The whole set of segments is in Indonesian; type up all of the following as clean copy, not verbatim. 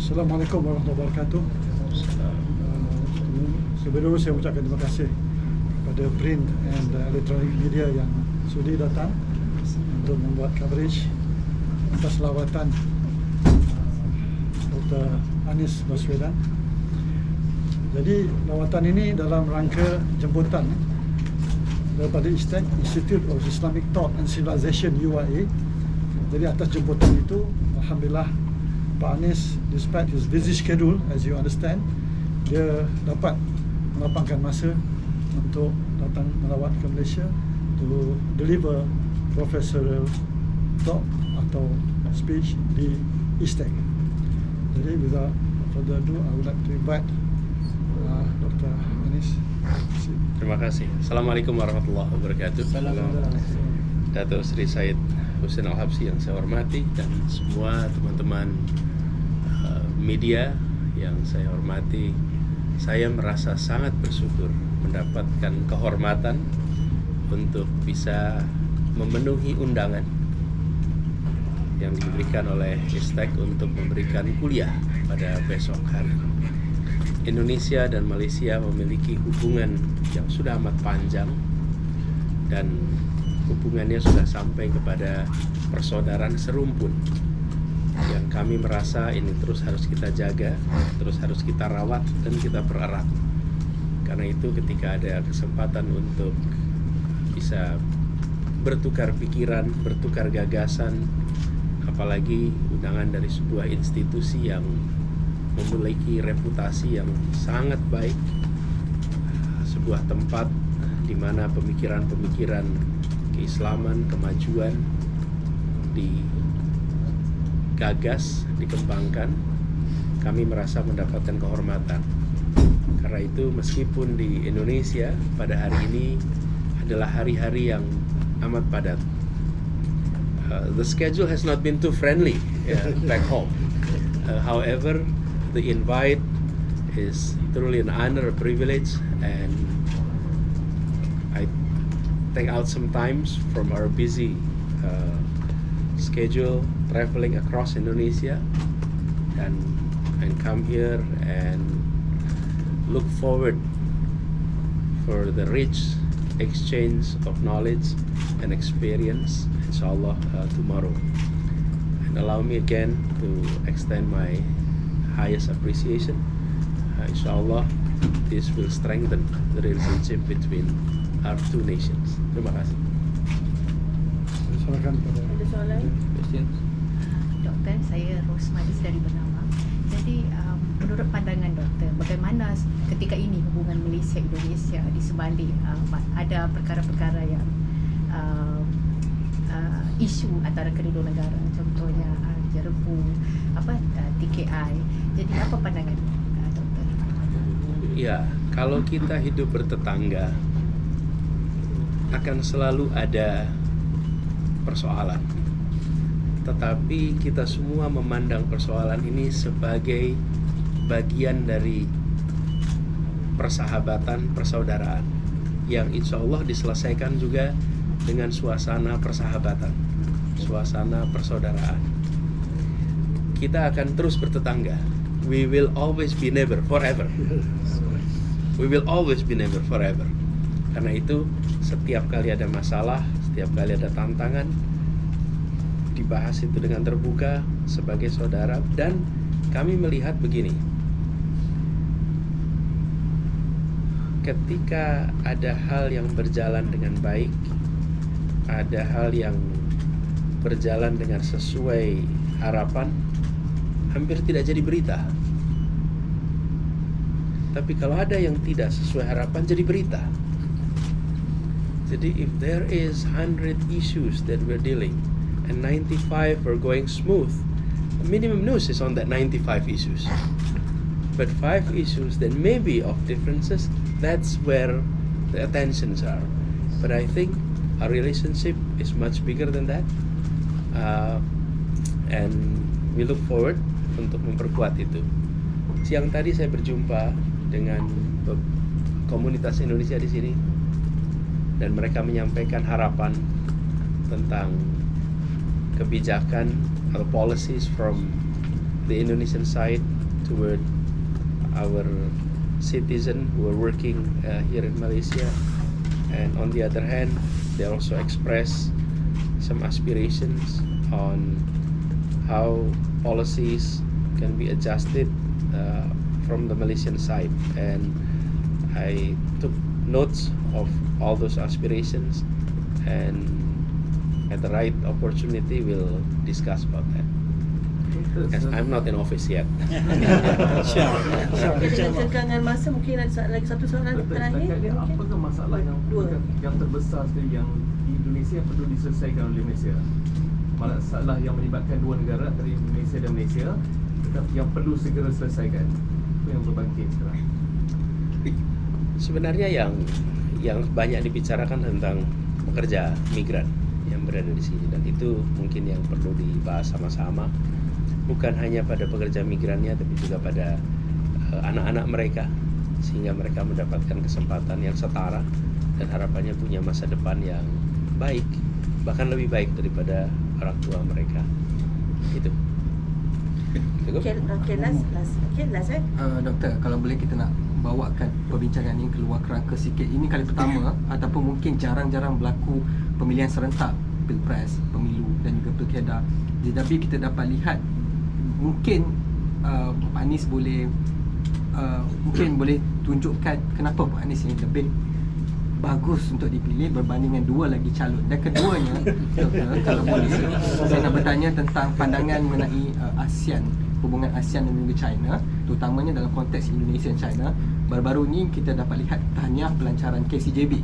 Assalamualaikum warahmatullahi wabarakatuh. Sebelum dulu saya ucapkan terima kasih kepada print and electronic media yang sudi datang untuk membuat coverage atas lawatan Dr. Anies Baswedan. Jadi lawatan ini dalam rangka jemputan daripada ISTEC, Institute of Islamic Thought and Civilization UIA. Jadi atas jemputan itu, alhamdulillah, Pak Anies, despite his busy schedule, as you understand, dia dapat melapangkan masa untuk datang melawat ke Malaysia to deliver professorial talk atau speech di ISTEC. Jadi without further ado, I would like to invite Dr. Anies. Terima kasih. Assalamualaikum warahmatullahi wabarakatuh. Dato' Sri Said Husin Al-Habsi yang saya hormati dan semua teman-teman media yang saya hormati. Saya merasa sangat bersyukur mendapatkan kehormatan untuk bisa memenuhi undangan yang diberikan oleh ISTEC untuk memberikan kuliah pada besok hari. Indonesia dan Malaysia memiliki hubungan yang sudah amat panjang dan hubungannya sudah sampai kepada persaudaraan serumpun yang kami merasa ini terus harus kita jaga, terus harus kita rawat dan kita pererat. Karena itu ketika ada kesempatan untuk bisa bertukar pikiran, bertukar gagasan, apalagi undangan dari sebuah institusi yang memiliki reputasi yang sangat baik, sebuah tempat di mana pemikiran-pemikiran keislaman, kemajuan digagas, dikembangkan, kami merasa mendapatkan kehormatan. Karena itu meskipun di Indonesia pada hari ini adalah hari-hari yang amat padat, the schedule has not been too friendly back home. However, the invite is truly an honor, a privilege, and I take out some times from our busy schedule traveling across Indonesia and come here and look forward for the rich exchange of knowledge and experience, inshallah, tomorrow. And allow me again to extend my highest appreciation. Inshallah, this will strengthen the relationship between our two nations. Terima kasih. Silakan kepada Ada soalan? Doktor, saya Rosmadis dari Bernama. Jadi, menurut pandangan doktor, bagaimana ketika ini hubungan Malaysia-Indonesia di sebalik ada perkara-perkara yang isu antara kedua negara, contohnya Jerbu, TKI. Jadi apa pandangan doktor? Ya, kalau kita hidup bertetangga akan selalu ada persoalan. Tetapi kita semua memandang persoalan ini sebagai bagian dari persahabatan, persaudaraan yang insya Allah diselesaikan juga dengan suasana persahabatan, suasana persaudaraan. Kita akan terus bertetangga. We will always be neighbor forever. We will always be neighbor forever. Karena itu setiap kali ada masalah, setiap kali ada tantangan, dibahas itu dengan terbuka sebagai saudara. Dan kami melihat begini, ketika ada hal yang berjalan dengan baik, ada hal yang berjalan dengan sesuai harapan, hampir tidak jadi berita. Tapi kalau ada yang tidak sesuai harapan, jadi berita. Jadi if there is 100 issues that we're dealing and 95 are going smooth, the minimum news is on that 95 issues. But 5 issues that may be of differences, that's where the attentions are. But I think our relationship is much bigger than that, and we look forward untuk memperkuat itu. Siang tadi saya berjumpa dengan komunitas Indonesia di sini dan mereka menyampaikan harapan tentang kebijakan atau policies from the Indonesian side toward our citizen who are working here in Malaysia, and on the other hand they also express some aspirations on how policies can be adjusted from the Malaysian side, and I took notes of all those aspirations, and at the right opportunity we'll discuss about that. As I'm not in office yet. Okey, dengan kekangan masa mungkin ada lagi satu soalan terakhir. Setakat ni, Mungkin. apakah masalah yang terbesar sekali yang di Indonesia yang perlu diselesaikan oleh Malaysia? Masalah yang melibatkan dua negara, dari Indonesia dan Malaysia, tetapi yang perlu segera selesaikan. Apa yang berbangkit sekarang? Sebenarnya yang banyak dibicarakan tentang pekerja migran yang berada di sini, dan itu mungkin yang perlu dibahas sama-sama, bukan hanya pada pekerja migrannya tapi juga pada anak-anak mereka, sehingga mereka mendapatkan kesempatan yang setara dan harapannya punya masa depan yang baik, bahkan lebih baik daripada orang tua mereka. Itu. Okey, last. Doktor, kalau boleh kita nak bawakan perbincangan ini keluar kerangka sikit. Ini kali pertama ataupun mungkin jarang-jarang berlaku pemilihan serentak, pilpres, pemilu dan juga pilkada. Tetapi kita dapat lihat mungkin Pak Anies boleh mungkin boleh tunjukkan kenapa Pak Anies ini lebih bagus untuk dipilih berbanding dengan dua lagi calon. Dan keduanya, doktor, kalau boleh saya nak bertanya tentang pandangan mengenai ASEAN, hubungan ASEAN dan juga China, terutamanya dalam konteks Indonesia dan China. Baru-baru ni kita dapat lihat tahniah pelancaran KCJB,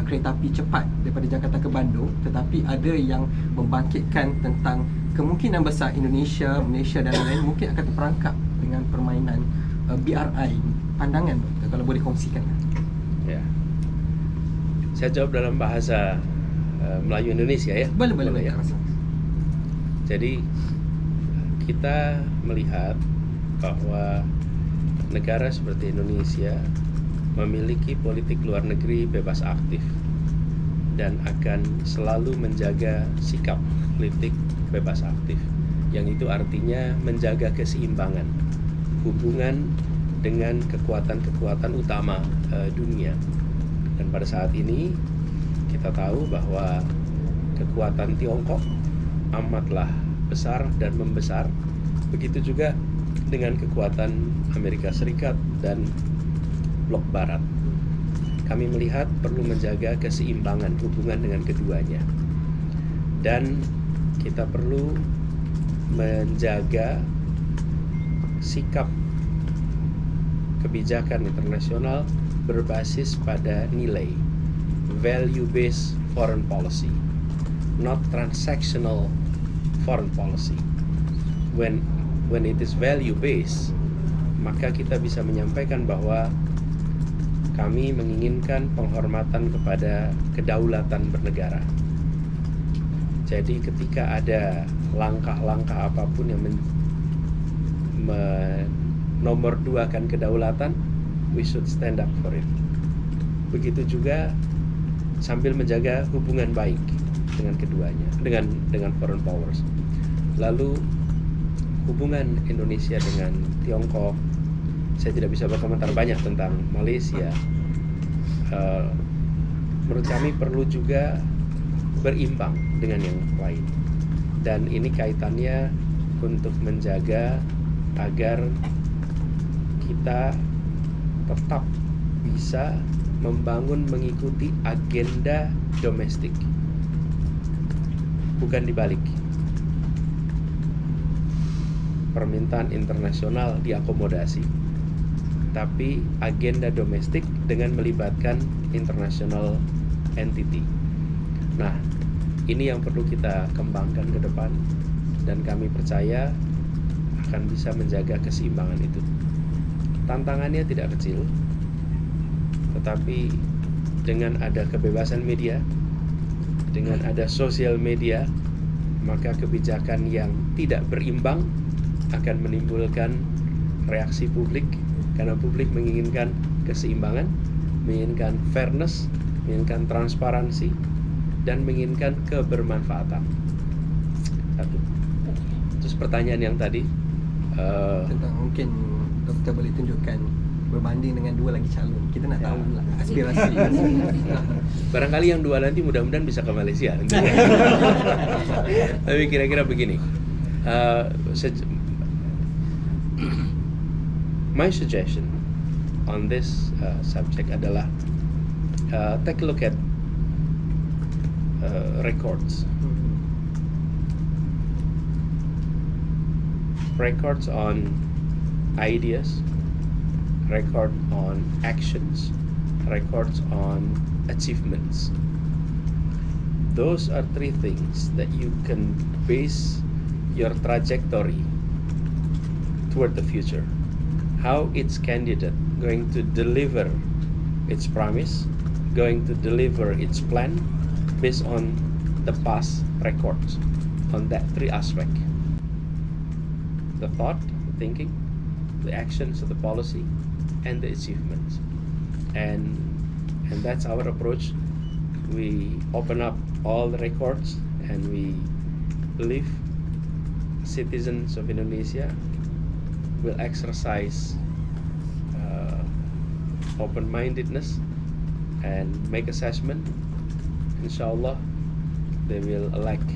kereta api cepat daripada Jakarta ke Bandung, tetapi ada yang membangkitkan tentang kemungkinan besar Indonesia, Malaysia dan lain-lain mungkin akan terperangkap dengan permainan BRI. Pandangan doktor, kalau boleh kongsikan. Ya. Saya jawab dalam bahasa Melayu Indonesia ya. Boleh ya. Jadi kita melihat bahwa negara seperti Indonesia memiliki politik luar negeri bebas aktif dan akan selalu menjaga sikap politik bebas aktif, yang itu artinya menjaga keseimbangan hubungan dengan kekuatan-kekuatan utama dunia. Dan pada saat ini kita tahu bahwa kekuatan Tiongkok amatlah besar dan membesar. Begitu juga dengan kekuatan Amerika Serikat dan blok barat. Kami melihat perlu menjaga keseimbangan hubungan dengan keduanya. Dan kita perlu menjaga sikap kebijakan internasional berbasis pada nilai, value-based foreign policy, not transactional foreign policy. When it is value-based, maka kita bisa menyampaikan bahwa kami menginginkan penghormatan kepada kedaulatan bernegara. Jadi ketika ada langkah-langkah apapun yang nomor duakan kedaulatan, we should stand up for it. Begitu juga sambil menjaga hubungan baik dengan keduanya, dengan foreign powers. Lalu hubungan Indonesia dengan Tiongkok, saya tidak bisa berkomentar banyak tentang Malaysia. Menurut kami perlu juga berimbang dengan yang lain, dan ini kaitannya untuk menjaga agar kita tetap bisa membangun mengikuti agenda domestik, bukan dibalik. Permintaan internasional diakomodasi, tapi agenda domestik dengan melibatkan international entity. Nah, ini yang perlu kita kembangkan ke depan, dan kami percaya akan bisa menjaga keseimbangan itu. Tantangannya tidak kecil, tetapi dengan ada kebebasan media, dengan ada sosial media, maka kebijakan yang tidak berimbang akan menimbulkan reaksi publik, karena publik menginginkan keseimbangan, menginginkan fairness, menginginkan transparansi, dan menginginkan kebermanfaatan. Satu. Terus pertanyaan yang tadi, Tentang mungkin doktor boleh tunjukkan berbanding dengan 2 lagi calon. Kita nak tahu lah aspirasi. Barangkali yang 2 nanti mudah-mudahan bisa ke Malaysia. Tapi kira-kira begini. My suggestion on this subject adalah take a look at records. Records on ideas, record on actions, records on achievements. Those are 3 things that you can base your trajectory toward the future. How its candidate going to deliver its promise, going to deliver its plan based on the past records on that 3 aspect. The thought, the thinking, the actions of the policy, and the achievements. And that's our approach. We open up all the records and we believe citizens of Indonesia will exercise open-mindedness and make assessment. Inshallah, they will elect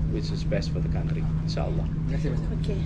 which is best for the country. Inshallah. Terima kasih banyak. Okey.